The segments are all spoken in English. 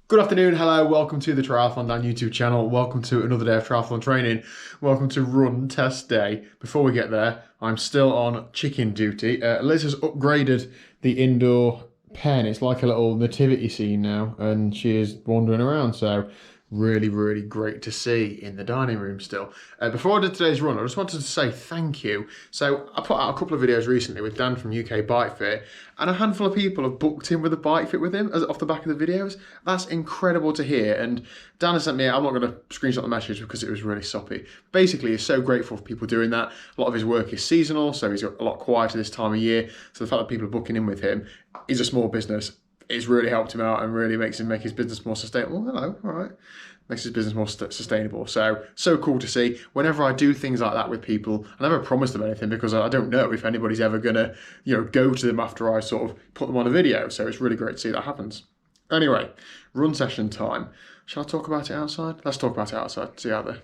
Good afternoon, hello, welcome to the TriathlonDan YouTube channel. Welcome to another day of triathlon training. Welcome to run test day. Before we get there, I'm still on chicken duty. Liz has upgraded the indoor pen. It's like a little nativity scene now, and she is wandering around, so really great to see in the dining room still. Before I did today's run, I just wanted to say thank you. So I put out a couple of videos recently with Dan from UK Bike Fit, and a handful of people have booked in with a bike fit with him off the back of the videos. That's incredible to hear. And Dan has sent me, I'm not going to screenshot the message because it was really soppy. Basically, he's so grateful for people doing that. A lot of his work is seasonal, so he's got a lot quieter this time of year. So the fact that people are booking in with him, he's a small business. It's really helped him out and really makes him make his business more sustainable. Hello, all right. Makes his business more sustainable. So cool to see. Whenever I do things like that with people, I never promise them anything because I don't know if anybody's ever gonna, go to them after I sort of put them on a video. So it's really great to see that happens. Anyway, run session time. Shall I talk about it outside? Let's talk about it outside, see out there.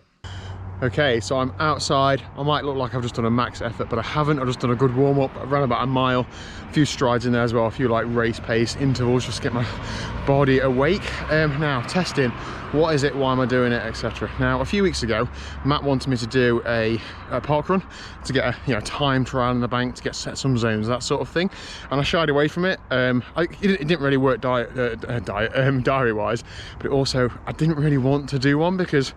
Okay, so I'm outside. I might look like I've just done a max effort, but I haven't. I've just done a good warm-up. I've run about a mile, a few strides in there as well, a few like race pace intervals, just to get my body awake. Now, testing, what is it, why am I doing it, etc. Now, a few weeks ago, Matt wanted me to do a park run to get a time trial in the bank, to get set some zones, that sort of thing. And I shied away from it. It didn't really work diary-wise, but also I didn't really want to do one because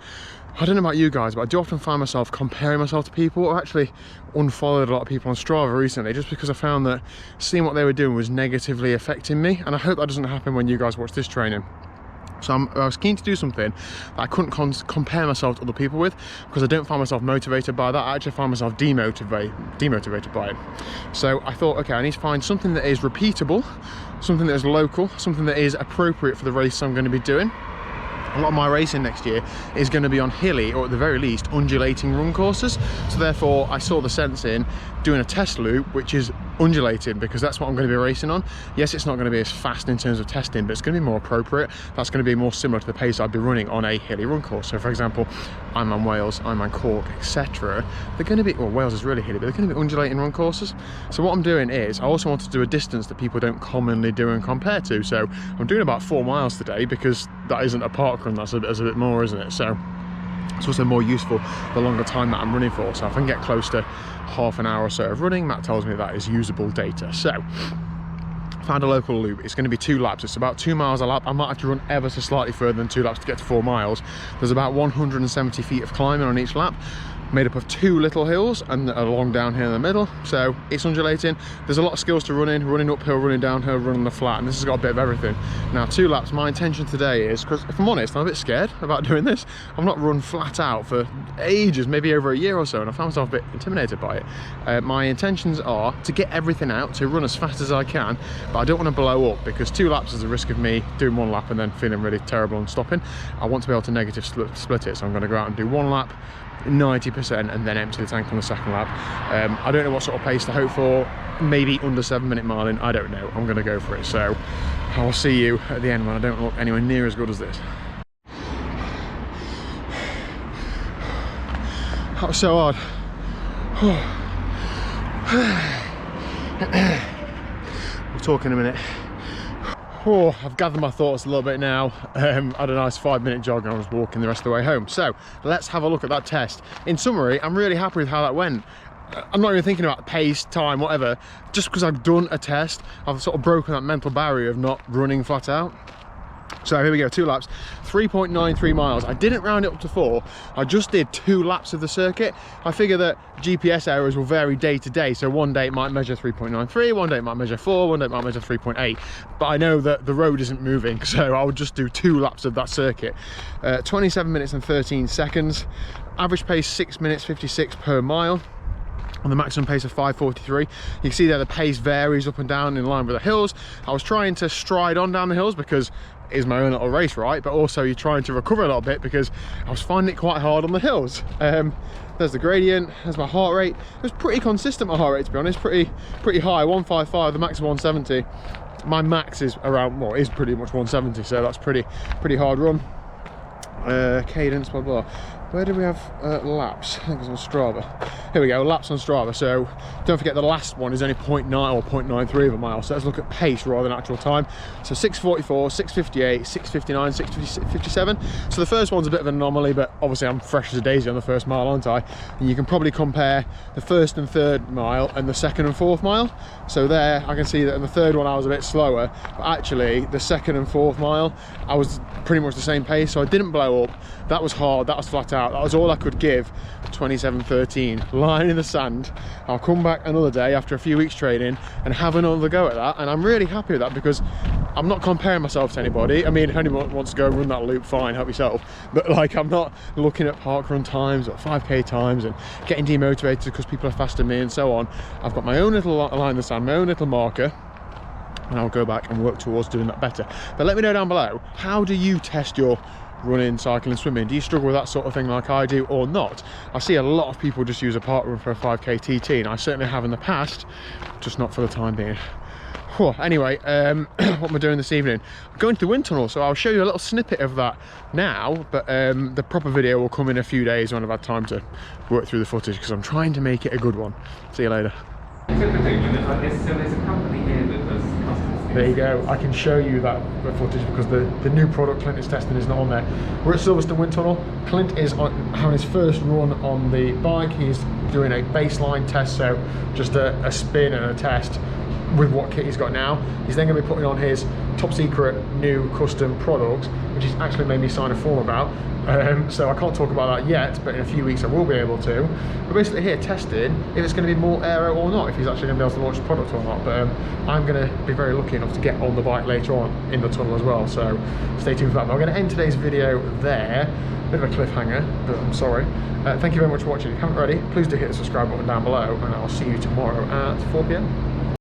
I don't know about you guys, but I do often find myself comparing myself to people. I've actually unfollowed a lot of people on Strava recently just because I found that seeing what they were doing was negatively affecting me, and I hope that doesn't happen when you guys watch this training. So I was keen to do something that I couldn't compare myself to other people with, because I don't find myself motivated by that. I actually find myself demotivated by it. So I thought, okay, I need to find something that is repeatable, something that is local, something that is appropriate for the race I'm going to be doing. A lot of my racing next year is going to be on hilly, or at the very least undulating run courses, so therefore I saw the sense in doing a test loop which is undulating, because that's what I'm going to be racing on. Yes, it's not going to be as fast in terms of testing, but it's going to be more appropriate. That's going to be more similar to the pace I'd be running on a hilly run course. So for example, I'm on Wales, I'm on Cork, etc. They're going to be, well, Wales is really hilly, but they're going to be undulating run courses. So what I'm doing is I also want to do a distance that people don't commonly do and compare to. So I'm doing about 4 miles today, because that isn't a park run, that's a bit more, isn't it? So it's also more useful the longer time that I'm running for. So if I can get close to half an hour or so of running, Matt tells me that is usable data. So found a local loop. It's going to be 2 laps. It's about 2 miles a lap. I might have to run ever so slightly further than 2 laps to get to 4 miles. There's about 170 feet of climbing on each lap, made up of 2 little hills and a long downhill in the middle. So it's undulating. There's a lot of skills to running uphill, running downhill, running the flat, and this has got a bit of everything. Now, 2 laps, my intention today is, because if I'm honest, I'm a bit scared about doing this. I've not run flat out for ages, maybe over a year or so, and I found myself a bit intimidated by it. My intentions are to get everything out, to run as fast as I can, but I don't want to blow up, because 2 laps is a risk of me doing 1 lap and then feeling really terrible and stopping. I want to be able to negative split it, so I'm going to go out and do 1 lap, 90%, and then empty the tank on the 2nd lap. I don't know what sort of pace to hope for, maybe under 7-minute miling, I don't know. I'm going to go for it, so I'll see you at the end when I don't look anywhere near as good as this. That was so hard. We'll talk in a minute. Oh, I've gathered my thoughts a little bit now. I had a nice 5-minute jog and I was walking the rest of the way home. So let's have a look at that test. In summary, I'm really happy with how that went. I'm not even thinking about pace, time, whatever. Just because I've done a test, I've sort of broken that mental barrier of not running flat out. So here we go, 2 laps, 3.93 miles. I didn't round it up to 4. I just did 2 laps of the circuit. I figure that GPS errors will vary day to day. So one day it might measure 3.93, one day it might measure 4, one day it might measure 3.8. But I know that the road isn't moving, so I would just do 2 laps of that circuit. 27 minutes and 13 seconds. Average pace 6 minutes 56 per mile. On the maximum pace of 5:43. You can see there the pace varies up and down in line with the hills. I was trying to stride on down the hills because it is my own little race, right? But also you're trying to recover a little bit because I was finding it quite hard on the hills. There's the gradient, there's my heart rate. It was pretty consistent, my heart rate, to be honest, pretty high, 155, the max of 170. My max is around, well, is pretty much 170, so that's pretty hard run. Cadence, blah blah. Where do we have laps? I think it's on Strava. Here we go, laps on Strava. So don't forget the last one is only 0.9 or 0.93 of a mile. So let's look at pace rather than actual time. So 6:44, 6:58, 6:59, 6:57. So the first one's a bit of an anomaly, but obviously I'm fresh as a daisy on the first mile, aren't I? And you can probably compare the first and third mile and the second and fourth mile. So there, I can see that in the third one I was a bit slower, but actually the second and fourth mile, I was pretty much the same pace. So I didn't blow up. That was hard, that was flat out. That was all I could give. 27:13, lying in the sand. I'll come back another day after a few weeks training and have another go at that, and I'm really happy with that because I'm not comparing myself to anybody. I mean, if anyone wants to go run that loop, fine, help yourself, but like, I'm not looking at park run times or 5k times and getting demotivated because people are faster than me and so on. I've got my own little line in the sand, my own little marker, and I'll go back and work towards doing that better. But let me know down below, how do you test your running, cycling, swimming? Do you struggle with that sort of thing like I do or not? I see a lot of people just use a park run for a 5k TT, and I certainly have in the past, just not for the time being. Whew. Anyway, what am I doing this evening? I'm going to the wind tunnel, so I'll show you a little snippet of that now, but the proper video will come in a few days when I've had time to work through the footage, because I'm trying to make it a good one. See you later. There you go, I can show you that footage because the new product Clint is testing is not on there. We're at Silverstone Wind Tunnel. Clint is having his first run on the bike. He's doing a baseline test, so just a spin and a test with what kit he's got now. He's then going to be putting on his top secret new custom product, which he's actually made me sign a form about. So I can't talk about that yet, but in a few weeks I will be able to. We're basically here testing if it's going to be more aero or not, if he's actually going to be able to launch the product or not. But I'm going to be very lucky enough to get on the bike later on in the tunnel as well, so stay tuned for that. But I'm going to end today's video there. Bit of a cliffhanger, but I'm sorry. Thank you very much for watching. If you haven't already, please do hit the subscribe button down below, and I'll see you tomorrow at 4 p.m.